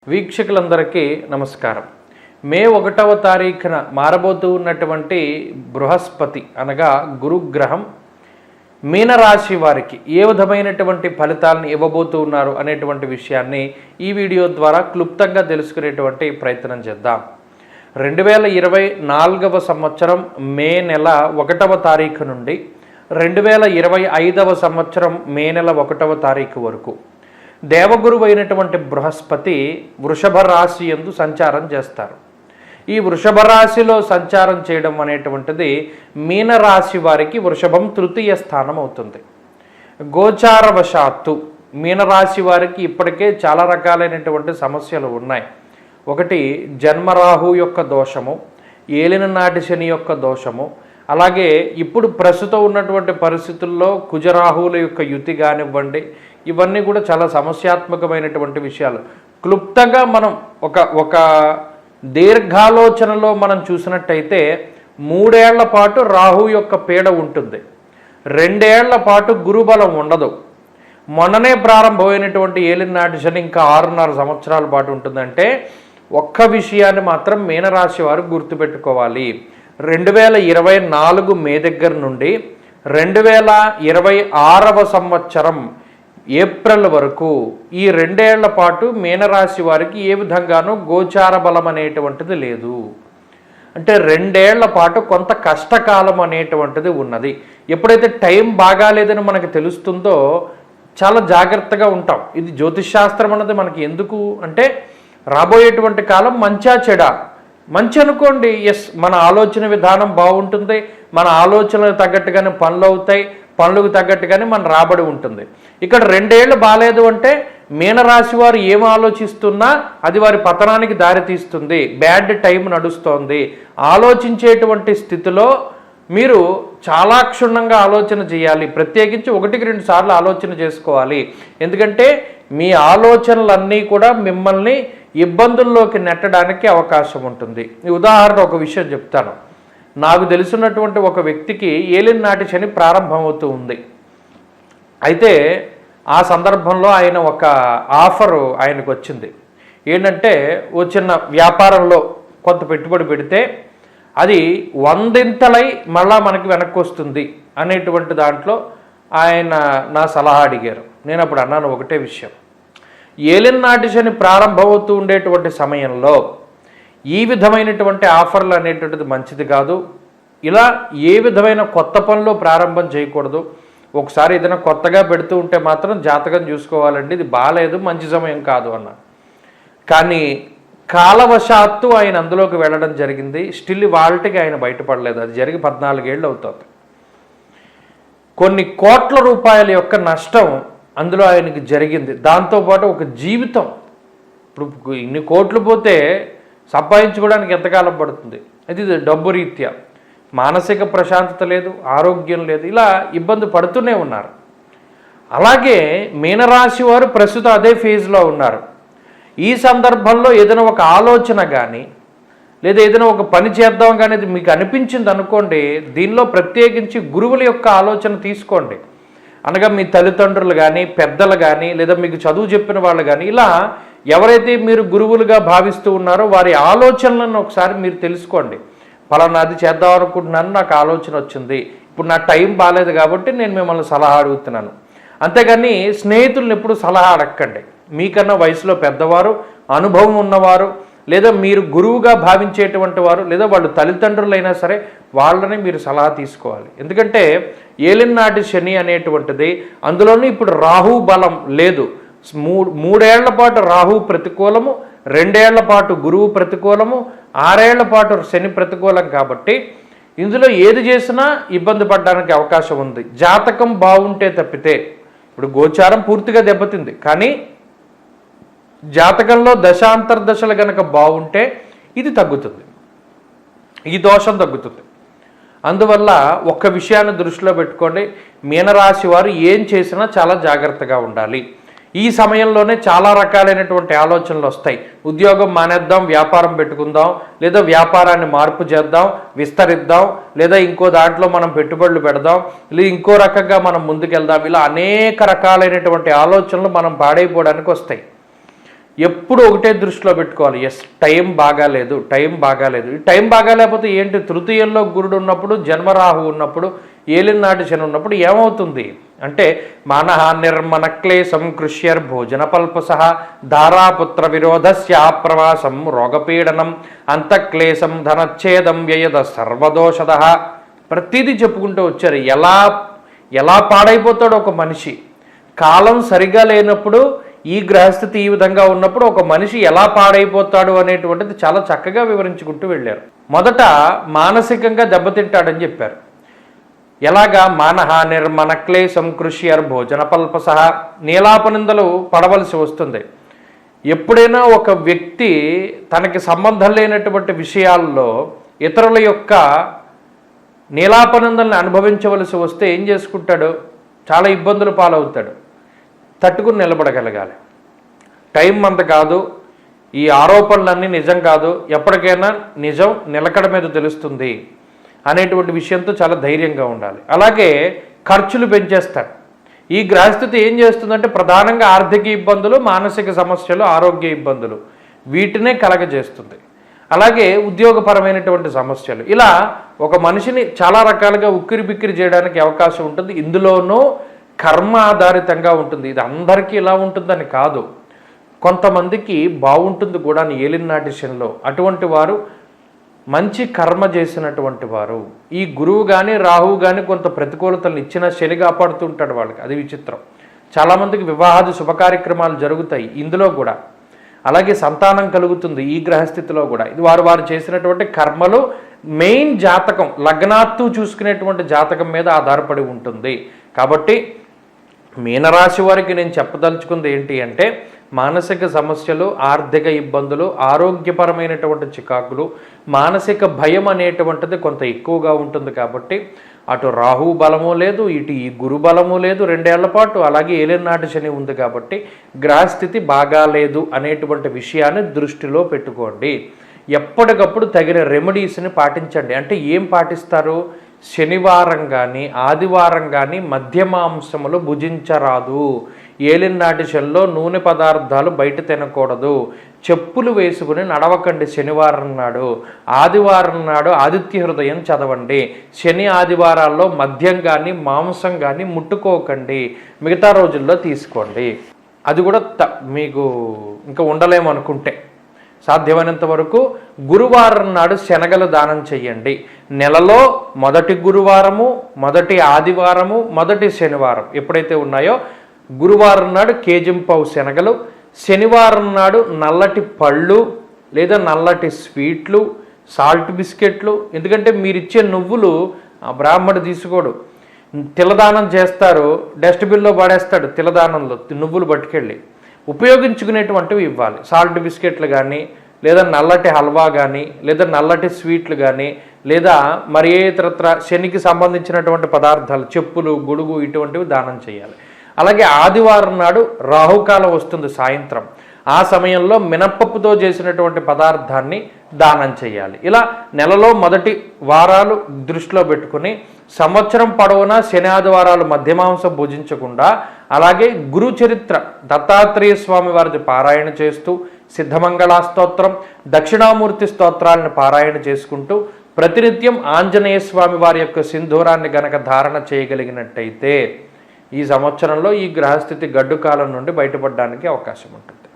వీక్షకులందరికీ నమస్కారం. మే 1వ తారీఖున మారబోతూ ఉన్నటువంటి బృహస్పతి అనగా గురుగ్రహం మీనరాశి వారికి ఏ విధమైనటువంటి ఫలితాలను ఇవ్వబోతూ ఉన్నారు అనేటువంటి విషయాన్ని ఈ వీడియో ద్వారా క్లుప్తంగా తెలుసుకునేటువంటి ప్రయత్నం చేద్దాం. 2024వ సంవత్సరం మే నెల 1వ తారీఖు నుండి 2025వ సంవత్సరం మే నెల 1వ తారీఖు వరకు దేవగురువు అయినటువంటి బృహస్పతి వృషభ రాశి యందు సంచారం చేస్తారు. ఈ వృషభ రాశిలో సంచారం చేయడం అనేటువంటిది మీనరాశి వారికి వృషభం తృతీయ స్థానం అవుతుంది. గోచారవశాత్తు మీనరాశి వారికి ఇప్పటికే చాలా రకాలైనటువంటి సమస్యలు ఉన్నాయి. ఒకటి జన్మరాహు యొక్క దోషము, ఏలిన నాటి శని యొక్క దోషము, అలాగే ఇప్పుడు ప్రస్తుతం ఉన్నటువంటి పరిస్థితుల్లో కుజరాహువుల యొక్క యుతి కానివ్వండి, ఇవన్నీ కూడా చాలా సమస్యాత్మకమైనటువంటి విషయాలు. క్లుప్తంగా మనం ఒక దీర్ఘాలోచనలో మనం చూసినట్టయితే 3 ఏళ్ల పాటు రాహు యొక్క పీడ ఉంటుంది, 2 ఏళ్ల పాటు గురుబలం ఉండదు. మొన్ననే ప్రారంభమైనటువంటి ఏలినాటి శని ఇంకా 6.5 సంవత్సరాల పాటు ఉంటుందంటే ఒక్క విషయాన్ని మాత్రం మీనరాశి వారు గుర్తుపెట్టుకోవాలి. 2024 మే దగ్గర నుండి 2026వ సంవత్సరం ఏప్రిల్ వరకు ఈ 2 ఏళ్ల పాటు మీనరాశి వారికి ఏ విధంగానూ గోచార బలం అనేటువంటిది లేదు. అంటే 2 ఏళ్ల పాటు కొంత కష్టకాలం అనేటువంటిది ఉన్నది. ఎప్పుడైతే టైం బాగాలేదని మనకు తెలుస్తుందో చాలా జాగ్రత్తగా ఉంటాం. ఇది జ్యోతిష్శాస్త్రం అన్నది మనకి ఎందుకు అంటే రాబోయేటువంటి కాలం మంచా చెడా. మంచి అనుకోండి, ఎస్, మన ఆలోచన విధానం బాగుంటుంది, మన ఆలోచనలకు తగ్గట్టుగానే పనులు అవుతాయి, పనులకు తగ్గట్టుగానే మన రాబడి ఉంటుంది. ఇక్కడ 2 ఏళ్ళు బాగాలేదు అంటే మీనరాశి వారు ఏం ఆలోచిస్తున్నా అది వారి పతనానికి దారితీస్తుంది. బ్యాడ్ టైం నడుస్తోంది. ఆలోచించేటువంటి స్థితిలో మీరు చాలా క్షుణ్ణంగా ఆలోచన చేయాలి. ప్రత్యేకించి 1-2 సార్లు ఆలోచన చేసుకోవాలి. ఎందుకంటే మీ ఆలోచనలన్నీ కూడా మిమ్మల్ని ఇబ్బందుల్లోకి నెట్టడానికి అవకాశం ఉంటుంది. ఈ ఉదాహరణ ఒక విషయం చెప్తాను. నాకు తెలిసినటువంటి ఒక వ్యక్తికి ఏలినాటి శని ప్రారంభమవుతూ ఉంది. అయితే ఆ సందర్భంలో ఆయన ఒక ఆఫరు ఆయనకు వచ్చింది. ఏంటంటే ఓ చిన్న వ్యాపారంలో కొంత పెట్టుబడి పెడితే అది 100ంతలై మళ్ళా మనకి వెనక్కి వస్తుంది అనేటువంటి దాంట్లో ఆయన నా సలహా అడిగారు. నేను అప్పుడు అన్నాను ఒకటే విషయం, ఏలినాటి శని ప్రారంభమవుతూ ఉండేటువంటి సమయంలో ఈ విధమైనటువంటి ఆఫర్లు అనేటువంటిది మంచిది కాదు. ఇలా ఏ విధమైన కొత్త పనులు ప్రారంభం చేయకూడదు. ఒకసారి ఏదైనా కొత్తగా పెడుతూ ఉంటే మాత్రం జాతకం చూసుకోవాలండి, ఇది బాగాలేదు, మంచి సమయం కాదు అన్న. కానీ కాలవశాత్తు ఆయన అందులోకి వెళ్ళడం జరిగింది. స్టిల్ వాళ్ళకి ఆయన బయటపడలేదు. అది జరిగి 14 ఏళ్ళు అవుతుంది. కొన్ని కోట్ల రూపాయల యొక్క నష్టం అందులో ఆయనకి జరిగింది. దాంతోపాటు ఒక జీవితం, ఇప్పుడు ఇన్ని కోట్లు పోతే సంపాదించుకోవడానికి ఎంతకాలం పడుతుంది? అది డబ్బు రీత్యా మానసిక ప్రశాంతత లేదు, ఆరోగ్యం లేదు, ఇలా ఇబ్బంది పడుతూనే ఉన్నారు. అలాగే మీనరాశి వారు ప్రస్తుతం అదే ఫేజ్లో ఉన్నారు. ఈ సందర్భంలో ఏదైనా ఒక ఆలోచన కానీ లేదా ఏదైనా ఒక పని చేద్దాం కానీ ఇది మీకు అనిపించింది అనుకోండి, దీనిలో ప్రత్యేకించి గురువుల యొక్క ఆలోచన తీసుకోండి. అనగా మీ తల్లిదండ్రులు కానీ, పెద్దలు కానీ, లేదా మీకు చదువు చెప్పిన వాళ్ళు కానీ, ఇలా ఎవరైతే మీరు గురువులుగా భావిస్తూ ఉన్నారో వారి ఆలోచనలను ఒకసారి మీరు తెలుసుకోండి. ఫలానా అది చేద్దాం అనుకుంటున్నాను, నాకు ఆలోచన వచ్చింది, ఇప్పుడు నా టైం బాగాలేదు కాబట్టి నేను మిమ్మల్ని సలహా అడుగుతున్నాను. అంతేగాని స్నేహితులను ఎప్పుడు సలహా అడగండి. మీకన్నా వయసులో పెద్దవారు, అనుభవం ఉన్నవారు, లేదా మీరు గురువుగా భావించేటువంటి వారు, లేదా వాళ్ళు తల్లిదండ్రులైనా సరే వాళ్ళని మీరు సలహా తీసుకోవాలి. ఎందుకంటే ఏలినాటి శని అనేటువంటిది, అందులోనూ ఇప్పుడు రాహు బలం లేదు. 3 ఏళ్ల పాటు రాహు ప్రతికూలము, 2 ఏళ్ల పాటు గురువు ప్రతికూలము, 6 ఏళ్ల పాటు శని ప్రతికూలం. కాబట్టి ఇందులో ఏది చేసినా ఇబ్బంది పడడానికి అవకాశం ఉంది. జాతకం బాగుంటే తప్పితే, ఇప్పుడు గోచారం పూర్తిగా దెబ్బతింది, కానీ జాతకంలో దశాంతర్దశలు కనుక బాగుంటే ఇది తగ్గుతుంది, ఈ దోషం తగ్గుతుంది. అందువల్ల ఒక్క విషయాన్ని దృష్టిలో పెట్టుకోండి, మీనరాశి వారు ఏం చేసినా చాలా జాగ్రత్తగా ఉండాలి. ఈ సమయంలోనే చాలా రకాలైనటువంటి ఆలోచనలు వస్తాయి. ఉద్యోగం మానేద్దాం, వ్యాపారం పెట్టుకుందాం, లేదా వ్యాపారాన్ని మార్పు చేద్దాం, విస్తరిద్దాం, లేదా ఇంకో దాంట్లో మనం పెట్టుబడులు పెడదాం, లేదా ఇంకో రకంగా మనం ముందుకెళ్దాం, ఇలా అనేక రకాలైనటువంటి ఆలోచనలు మనం పాడైపోవడానికి వస్తాయి. ఎప్పుడు ఒకటే దృష్టిలో పెట్టుకోవాలి, టైం బాగాలేదు, టైం బాగాలేదు. ఈ టైం బాగాలేకపోతే ఏంటి? తృతీయంలో గురుడు ఉన్నప్పుడు, జన్మరాహు ఉన్నప్పుడు, ఏలినాటి శని ఉన్నప్పుడు ఏమవుతుంది అంటే మానహ నిర్మణ క్లేశం కృష్యర్ భోజన పల్పస ధారాపుత్ర విరోధస్య ప్రవాసం రోగపీడనం అంతఃక్లేశం ధనచ్ఛేదం వ్యయద సర్వదోషద. ప్రతిదీ చెప్పుకుంటూ వచ్చారు ఎలా పాడైపోతాడు ఒక మనిషి. కాలం సరిగా లేనప్పుడు ఈ గ్రహస్థితి ఈ విధంగా ఉన్నప్పుడు ఒక మనిషి ఎలా పాడైపోతాడు అనేటువంటిది చాలా చక్కగా వివరించుకుంటూ వెళ్ళారు. మొదట మానసికంగా దెబ్బతింటాడని చెప్పారు. ఎలాగా? మానహ నిర్మణ క్లేశం కృష్యర్ భోజన పల్పస, నీలాపనిందలు పడవలసి వస్తుంది. ఎప్పుడైనా ఒక వ్యక్తి తనకి సంబంధం లేనటువంటి విషయాల్లో ఇతరుల యొక్క నీలాపనిందల్ని అనుభవించవలసి వస్తే ఏం చేసుకుంటాడు? చాలా ఇబ్బందులు పాలవుతాడు. తట్టుకుని నిలబడగలగాలి. టైం అంత కాదు, ఈ ఆరోపణలన్నీ నిజం కాదు, ఎప్పటికైనా నిజం నిలకడ మీద తెలుస్తుంది అనేటువంటి విషయంతో చాలా ధైర్యంగా ఉండాలి. అలాగే ఖర్చులు పెంచేస్తాడు. ఈ గ్రహస్థితి ఏం చేస్తుందంటే ప్రధానంగా ఆర్థిక ఇబ్బందులు, మానసిక సమస్యలు, ఆరోగ్య ఇబ్బందులు వీటినే కలగజేస్తుంది. అలాగే ఉద్యోగపరమైనటువంటి సమస్యలు, ఇలా ఒక మనిషిని చాలా రకాలుగా ఉక్కిరి బిక్కిరి చేయడానికి అవకాశం ఉంటుంది. ఇందులోనూ కర్మ ఆధారితంగా ఉంటుంది. ఇది అందరికీ ఇలా ఉంటుందని కాదు, కొంతమందికి బాగుంటుంది కూడా ఏలినాటి శనిలో. అటువంటి వారు మంచి కర్మ చేసినటువంటి వారు. ఈ గురువు కానీ రాహువు కానీ కొంత ప్రతికూలతలను ఇచ్చిన శని కాపాడుతుంటాడు వాళ్ళకి. అది విచిత్రం. చాలామందికి వివాహాది శుభకార్యక్రమాలు జరుగుతాయి ఇందులో కూడా. అలాగే సంతానం కలుగుతుంది ఈ గ్రహస్థితిలో కూడా. ఇది వారు చేసినటువంటి కర్మలు, మెయిన్ జాతకం లగ్నాత్తు చూసుకునేటువంటి జాతకం మీద ఆధారపడి ఉంటుంది. కాబట్టి మీనరాశి వారికి నేను చెప్పదలుచుకుంది ఏంటి అంటే మానసిక సమస్యలు, ఆర్థిక ఇబ్బందులు, ఆరోగ్యపరమైనటువంటి చికాకులు, మానసిక భయం అనేటువంటిది కొంత ఎక్కువగా ఉంటుంది. కాబట్టి అటు రాహు బలము లేదు, ఇటు ఈ గురు బలము లేదు 2 ఏళ్ల పాటు. అలాగే ఏలినాటి శని ఉంది. కాబట్టి గ్రహస్థితి బాగాలేదు అనేటువంటి విషయాన్ని దృష్టిలో పెట్టుకోండి. ఎప్పటికప్పుడు తగిన రెమెడీస్ని పాటించండి. అంటే ఏం పాటిస్తారు? శనివారం కానీ ఆదివారం కానీ మధ్యమాంసములు భుజించరాదు. ఏలినాటి శనిలో నూనె పదార్థాలు బయట తినకూడదు. చెప్పులు వేసుకుని నడవకండి శనివారం నాడు. ఆదివారం నాడు ఆదిత్య హృదయం చదవండి. శని ఆదివారాల్లో మద్యం కానీ మాంసం కానీ ముట్టుకోకండి. మిగతా రోజుల్లో తీసుకోండి. అది కూడా మీకు ఇంకా ఉండలేమనుకుంటే సాధ్యమైనంత వరకు గురువారం నాడు శనగలు దానం చెయ్యండి. నెలలో మొదటి గురువారము, మొదటి ఆదివారము, మొదటి శనివారం ఎప్పుడైతే ఉన్నాయో గురువారం నాడు కేజింపావు శనగలు, శనివారం నాడు నల్లటి పళ్ళు లేదా నల్లటి స్వీట్లు, సాల్ట్ బిస్కెట్లు. ఎందుకంటే మీరిచ్చే నువ్వులు బ్రాహ్మడు తీసుకోడు, తిలదానం చేస్తారు, డస్ట్బిన్లో పడేస్తాడు. తిలదానంలో నువ్వులు పట్టుకెళ్ళి ఉపయోగించుకునేటువంటివి ఇవ్వాలి. సాల్ట్ బిస్కెట్లు కానీ, లేదా నల్లటి హల్వా కానీ, లేదా నల్లటి స్వీట్లు కానీ, లేదా మరి ఏ ఇతరత్ర శనికి సంబంధించినటువంటి పదార్థాలు, చెప్పులు, గొడుగు ఇటువంటివి దానం చేయాలి. అలాగే ఆదివారం నాడు రాహుకాలం వస్తుంది సాయంత్రం. ఆ సమయంలో మినప్పప్పుతో చేసినటువంటి పదార్థాన్ని దానం చేయాలి. ఇలా నెలలో మొదటి వారాలు దృష్టిలో పెట్టుకుని సంవత్సరం పొడవునా శని ఆదివారాలు మధ్యమాంసం భుజించకుండా, అలాగే గురు చరిత్ర దత్తాత్రేయ స్వామి వారిది పారాయణ చేస్తూ, సిద్ధమంగళ స్తోత్రం, దక్షిణామూర్తి స్తోత్రాలను పారాయణ చేసుకుంటూ ప్రతినిత్యం ఆంజనేయ స్వామి వారి యొక్క సింధూరాన్ని గనక ధారణ చేయగలిగినట్టయితే ఈ సంవత్సరంలో ఈ గ్రహస్థితి గడ్డు కాలం నుండి బయటపడడానికి అవకాశం ఉంటుంది.